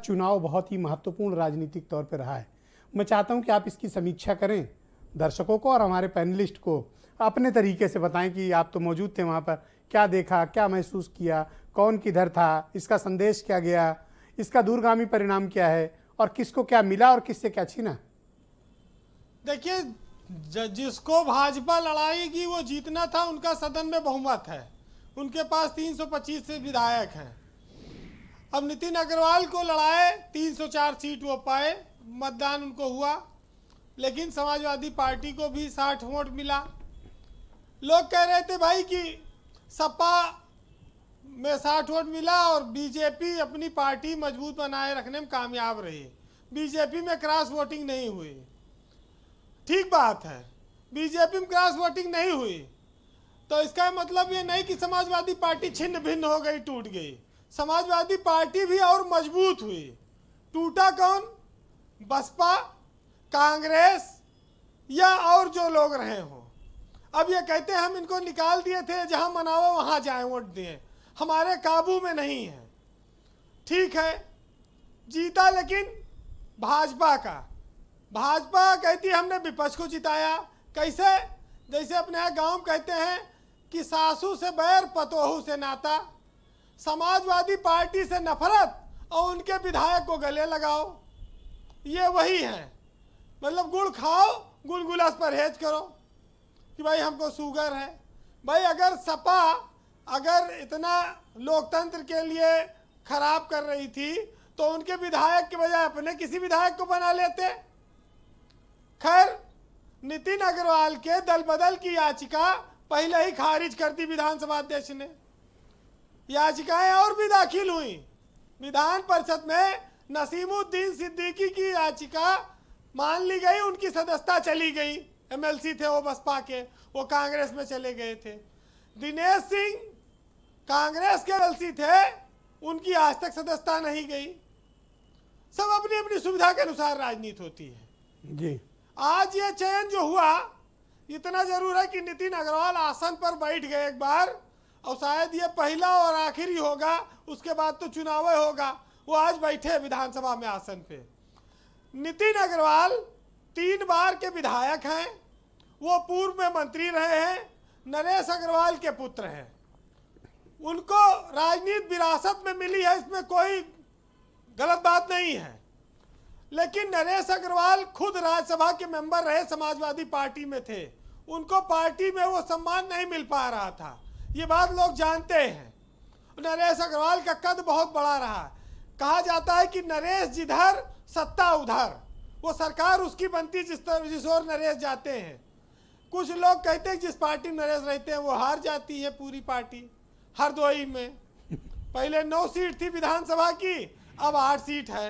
चुनाव बहुत ही महत्वपूर्ण राजनीतिक तौर पर रहा है। मैं चाहता हूं कि आप इसकी समीक्षा करें, दर्शकों को और हमारे पैनलिस्ट को अपने तरीके से बताएं कि आप तो मौजूद थे वहां पर, क्या देखा, क्या महसूस किया, कौन किधर था, इसका संदेश क्या गया, इसका दूरगामी परिणाम क्या है और किसको क्या मिला और किससे क्या छीना। देखिए, जिसको भाजपा लड़ाएगी वो जीतना था, उनका सदन में बहुमत है, उनके पास 325 से विधायक हैं। अब नितिन अग्रवाल को लड़ाए, 304 सीट वो पाए, मतदान उनको हुआ, लेकिन समाजवादी पार्टी को भी 60 वोट मिला। लोग कह रहे थे भाई कि सपा में 60 वोट मिला और बीजेपी अपनी पार्टी मजबूत बनाए रखने में कामयाब रही, बीजेपी में क्रॉस वोटिंग नहीं हुई। ठीक बात है, बीजेपी में क्रॉस वोटिंग नहीं हुई तो इसका मतलब ये नहीं कि समाजवादी पार्टी छिन्न भिन्न हो गई, टूट गई। समाजवादी पार्टी भी और मजबूत हुई। टूटा कौन? बसपा, कांग्रेस या और जो लोग रहे हों। अब ये कहते हैं हम इनको निकाल दिए थे, जहां मनाओ वहां जाए वोट दिए, हमारे काबू में नहीं है। ठीक है, जीता लेकिन भाजपा का। भाजपा कहती है हमने विपक्ष को जिताया। कैसे? जैसे अपने यहाँ गांव कहते हैं कि सासू से बैर पतोहू से नाता। समाजवादी पार्टी से नफरत और उनके विधायक को गले लगाओ, ये वही है। मतलब गुड़ खाओ, गुलगुला से परहेज करो कि भाई हमको शुगर है। भाई अगर सपा अगर इतना लोकतंत्र के लिए खराब कर रही थी तो उनके विधायक के बजाय अपने किसी विधायक को बना लेते। खैर, नितिन अग्रवाल के दल बदल की याचिका पहले ही खारिज कर दी विधानसभा अध्यक्ष ने। याचिकाएं और भी दाखिल हुई विधान परिषद में। नसीमुद्दीन सिद्दीकी की याचिका मान ली गई, उनकी सदस्यता चली गई। एमएलसी थे वो बसपा के, वो कांग्रेस में चले गए थे। दिनेश सिंह कांग्रेस के एमएलसी थे, उनकी आज तक सदस्यता नहीं गई। सब अपनी अपनी सुविधा के अनुसार राजनीति होती है जी। आज ये चयन जो हुआ, इतना जरूर है कि नितिन अग्रवाल आसन पर बैठ गए एक बार, और शायद ये पहला और आखिरी होगा, उसके बाद तो चुनाव होगा। वो आज बैठे विधानसभा में आसन पे। नितिन अग्रवाल 3 बार के विधायक हैं, वो पूर्व में मंत्री रहे हैं, नरेश अग्रवाल के पुत्र हैं। उनको राजनीति विरासत में मिली है, इसमें कोई गलत बात नहीं है। लेकिन नरेश अग्रवाल खुद राज्यसभा के मेंबर रहे, समाजवादी पार्टी में थे, उनको पार्टी में वो सम्मान नहीं मिल पा रहा था, ये बात लोग जानते हैं। नरेश अग्रवाल का कद बहुत बड़ा रहा। कहा जाता है कि नरेश जिधर सत्ता उधर, वो सरकार उसकी बनती जिस ओर नरेश जाते हैं। कुछ लोग कहते हैं जिस पार्टी में नरेश रहते हैं वो हार जाती है पूरी पार्टी। हरदोई में पहले 9 सीट थी विधानसभा की, अब 8 सीट है।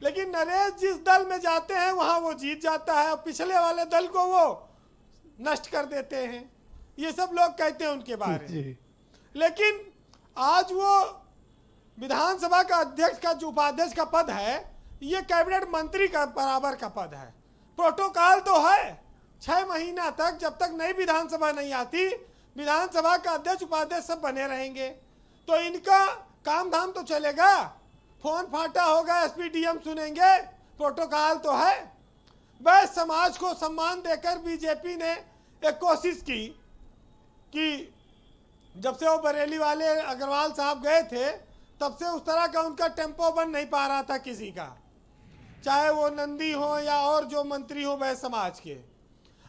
लेकिन नरेश जिस दल में जाते हैं वहां वो जीत जाता है और पिछले वाले दल को वो नष्ट कर देते हैं। ये सब लोग कहते हैं उनके बारे में। लेकिन आज वो विधानसभा का अध्यक्ष का जो उपाध्यक्ष का पद है, ये कैबिनेट मंत्री का बराबर का पद है। प्रोटोकॉल तो है 6 महीना तक, जब तक नई विधानसभा नहीं आती, विधानसभा का अध्यक्ष उपाध्यक्ष सब बने रहेंगे। तो इनका काम धाम तो चलेगा, फोन फाटा होगा, एसपीडीएम सुनेंगे, प्रोटोकॉल तो है। बस समाज को सम्मान देकर बीजेपी ने एक कोशिश की कि जब से वो बरेली वाले अग्रवाल साहब गए थे, तब से उस तरह का उनका टेम्पो बन नहीं पा रहा था किसी का, चाहे वो नंदी हो या और जो मंत्री हो वह समाज के।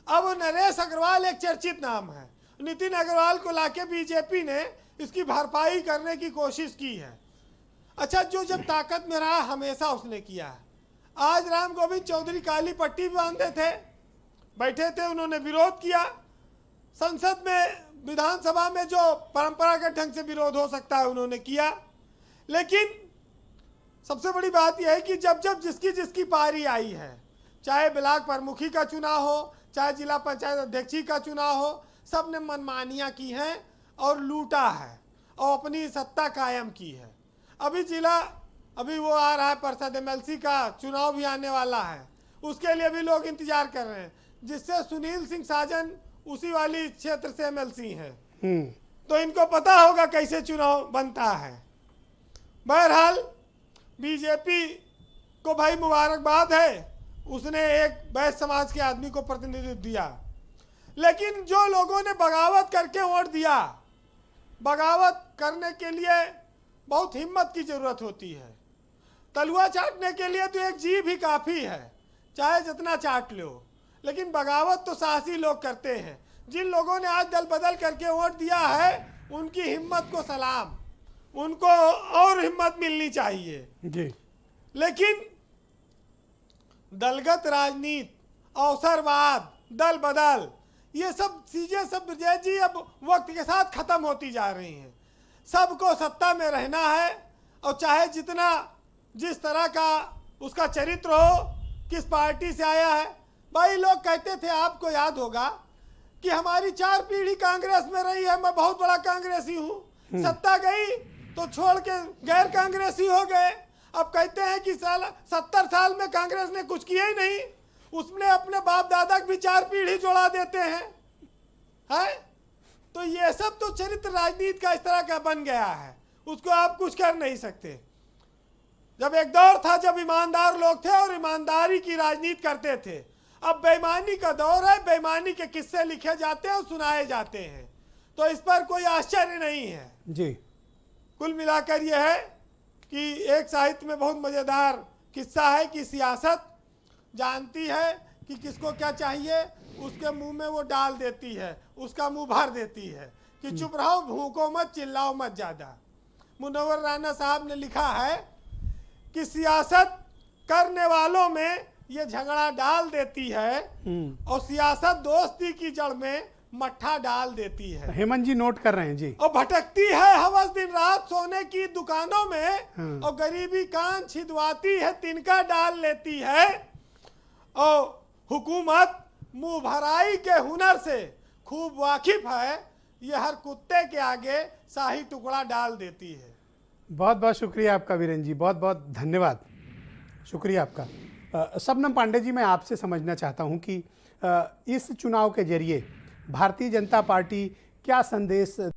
अब नरेश अग्रवाल एक चर्चित नाम है। नितिन अग्रवाल को लाके बीजेपी ने इसकी भरपाई करने की कोशिश की है। अच्छा, जो जब ताकत में रहा हमेशा उसने किया है। आज राम गोविंद चौधरी काली पट्टी बांधे थे, बैठे थे, उन्होंने विरोध किया। संसद में, विधानसभा में जो परंपरागत ढंग से विरोध हो सकता है उन्होंने किया। लेकिन सबसे बड़ी बात यह है कि जब जब जिसकी जिसकी पारी आई है, चाहे ब्लॉक प्रमुखी का चुनाव हो, चाहे जिला पंचायत अध्यक्षी का चुनाव हो, सब ने मनमानियाँ की हैं और लूटा है और अपनी सत्ता कायम की है। अभी वो आ रहा है परिषद, एमएलसी का चुनाव भी आने वाला है, उसके लिए भी लोग इंतजार कर रहे हैं, जिससे सुनील सिंह साजन उसी वाली क्षेत्र से एमएलसी हैं। तो इनको पता होगा कैसे चुनाव बनता है। बहरहाल बीजेपी को भाई मुबारकबाद है, उसने एक वैश्य समाज के आदमी को प्रतिनिधित्व दिया। लेकिन जो लोगों ने बगावत करके वोट दिया, बगावत करने के लिए बहुत हिम्मत की ज़रूरत होती है। तलुआ चाटने के लिए तो एक जीभ ही काफ़ी है, चाहे जितना चाट लो, लेकिन बगावत तो साहसी लोग करते हैं। जिन लोगों ने आज दल बदल करके वोट दिया है, उनकी हिम्मत को सलाम, उनको और हिम्मत मिलनी चाहिए जी। लेकिन दलगत राजनीति, अवसरवाद, दल बदल, ये सब चीज़ें सब ब्रजेश जी अब वक्त के साथ ख़त्म होती जा रही हैं। सबको सत्ता में रहना है, और चाहे जितना जिस तरह का उसका चरित्र हो, किस पार्टी से आया है। भाई लोग कहते थे, आपको याद होगा कि हमारी 4 पीढ़ी कांग्रेस में रही है, मैं बहुत बड़ा कांग्रेसी हूँ, सत्ता गई तो छोड़ के गैर कांग्रेसी हो गए। अब कहते हैं कि 70 साल में कांग्रेस ने कुछ किया ही नहीं, उसने अपने बाप दादा की भी 4 पीढ़ी जोड़ा देते हैं, है? तो ये सब तो चरित्र राजनीति का इस तरह का बन गया है, उसको आप कुछ कर नहीं सकते। जब एक दौर था जब ईमानदार लोग थे और ईमानदारी की राजनीति करते थे, अब बेईमानी का दौर है, बेईमानी के किस्से लिखे जाते हैं और सुनाए जाते हैं, तो इस पर कोई आश्चर्य नहीं है जी। कुल मिलाकर यह है कि एक साहित्य में बहुत मज़ेदार किस्सा है कि सियासत जानती है कि किसको क्या चाहिए, उसके मुंह में वो डाल देती है, उसका मुंह भर देती है कि चुप रहो, भूखो मत, चिल्लाओ मत ज़्यादा। मुनव्वर राना साहब ने लिखा है कि सियासत करने वालों में ये झगड़ा डाल देती है, और सियासत दोस्ती की जड़ में मट्ठा डाल देती है। हेमंत जी नोट कर रहे हैं जी। और भटकती है हवस दिन रात सोने की दुकानों में, और गरीबी कान छिदवाती है, तिनका डाल लेती है, और हुकूमत मुंह भराई के हुनर से खूब वाकिफ है, ये हर कुत्ते के आगे शाही टुकड़ा डाल देती है। बहुत बहुत शुक्रिया आपका वीरेंद्र जी, बहुत बहुत धन्यवाद, शुक्रिया आपका। शबनम पांडे जी, मैं आपसे समझना चाहता हूं कि इस चुनाव के जरिए भारतीय जनता पार्टी क्या संदेश